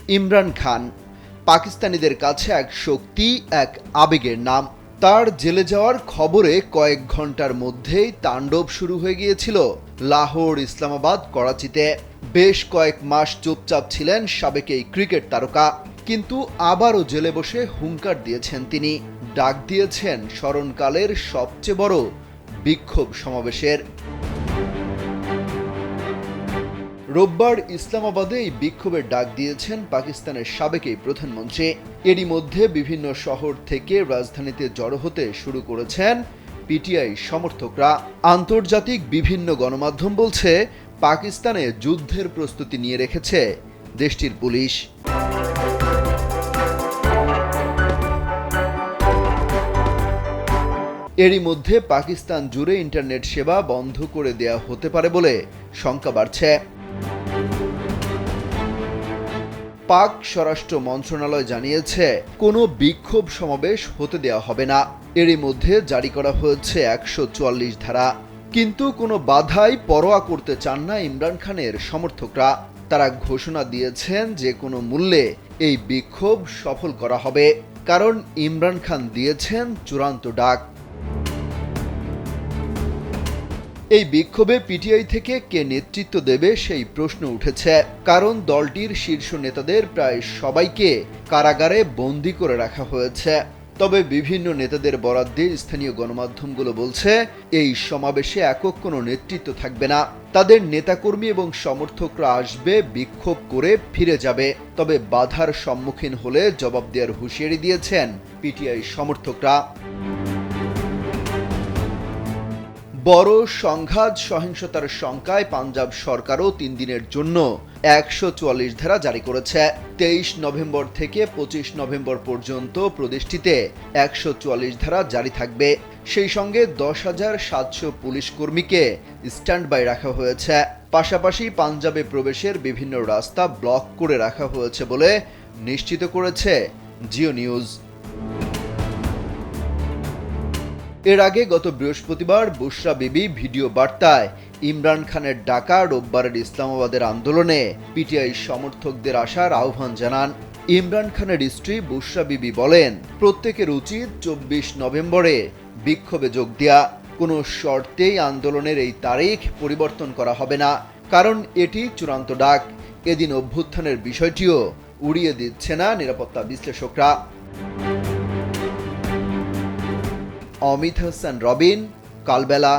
ইমরান খান পাকিস্তানিদের কাছে এক শক্তি, এক আবেগের নাম। তার জেলে যাওয়ার খবরে কয়েক ঘন্টার মধ্যেই তাণ্ডব শুরু হয়ে গিয়েছিল লাহোর, ইসলামাবাদ, করাচিতে। বেশ কয়েক মাস চুপচাপ ছিলেন সাবেক এই ক্রিকেট তারকা, কিন্তু আবারও জেলে বসে হুঙ্কার দিয়েছেন তিনি। ডাক দিয়েছেন স্মরণকালের সবচেয়ে বড় বিক্ষোভ সমাবেশের। রোববার ইসলামাবাদে এই বিক্ষোভের ডাক দিয়েছেন পাকিস্তানের সাবেক এই প্রধানমন্ত্রী। এরই মধ্যে বিভিন্ন শহর থেকে রাজধানীতে জড়ো হতে শুরু করেছেন পিটিআই সমর্থকরা। আন্তর্জাতিক বিভিন্ন গণমাধ্যম বলছে, পাকিস্তানে যুদ্ধের প্রস্তুতি নিয়ে রেখেছে দেশটির পুলিশ। এরই মধ্যে পাকিস্তান জুড়ে ইন্টারনেট সেবা বন্ধ করে দেয়া হতে পারে বলে শঙ্কা বাড়ছে। পাক স্বরাষ্ট্র মন্ত্রণালয় জানিয়েছে, কোনো বিক্ষোভ সমাবেশ হতে দেওয়া হবে না। এরই মধ্যে জারি করা হয়েছে 144 ধারা। কিন্তু কোনো বাধাই পরোয়া করতে চান না ইমরান খানের সমর্থকরা। তারা ঘোষণা দিয়েছেন যে কোনো মূল্যে এই বিক্ষোভ সফল করা হবে, কারণ ইমরান খান দিয়েছেন চূড়ান্ত ডাক। এই বিক্ষোভে পিটিআই থেকে কে নেতৃত্ব দেবে সেই প্রশ্ন উঠেছে, কারণ দলটির শীর্ষ নেতাদের প্রায় সবাইকে কারাগারে বন্দী করে রাখা হয়েছে। তবে বিভিন্ন নেতাদের বরাত দিয়ে স্থানীয় গণমাধ্যমগুলো বলছে, এই সমাবেশে একক কোনো নেতৃত্ব থাকবে না। তাদের নেতাকর্মী এবং সমর্থকরা আসবে, বিক্ষোভ করে ফিরে যাবে। তবে বাধার সম্মুখীন হলে জবাব দেওয়ার হুঁশিয়ারি দিয়েছেন পিটিআই সমর্থকরা। বড় সংঘাত সহিংসতার শঙ্কায় পাঞ্জাব সরকারও 3 দিনের জন্য 144 ধারা জারি করেছে। 23 নভেম্বর থেকে 25 নভেম্বর পর্যন্ত প্রদেশটিতে 144 ধারা জারি থাকবে। সেই সঙ্গে 10,700 পুলিশ কর্মীকে স্ট্যান্ড বাই রাখা হয়েছে। পাশাপাশি পাঞ্জাবে প্রবেশের বিভিন্ন রাস্তা ব্লক করে রাখা হয়েছে বলে নিশ্চিত করেছে জিও নিউজ। এর আগে গত বৃহস্পতিবার বুশরা বিবি ভিডিও বার্তায় ইমরান খানের ডাকা রোববারের ইসলামাবাদের আন্দোলনে পিটিআই সমর্থকদের আসার আহ্বান জানান। ইমরান খানের স্ত্রী বুশরা বিবি বলেন, প্রত্যেকের উচিত 24 নভেম্বরে বিক্ষোভে যোগ দেয়া। কোনো শর্তেই আন্দোলনের এই তারিখ পরিবর্তন করা হবে না, কারণ এটি চূড়ান্ত ডাক। এদিন অভ্যুত্থানের বিষয়টিও উড়িয়ে দিচ্ছে না নিরাপত্তা বিশ্লেষকরা। অমিত হাসান রবিন, কালবেলা।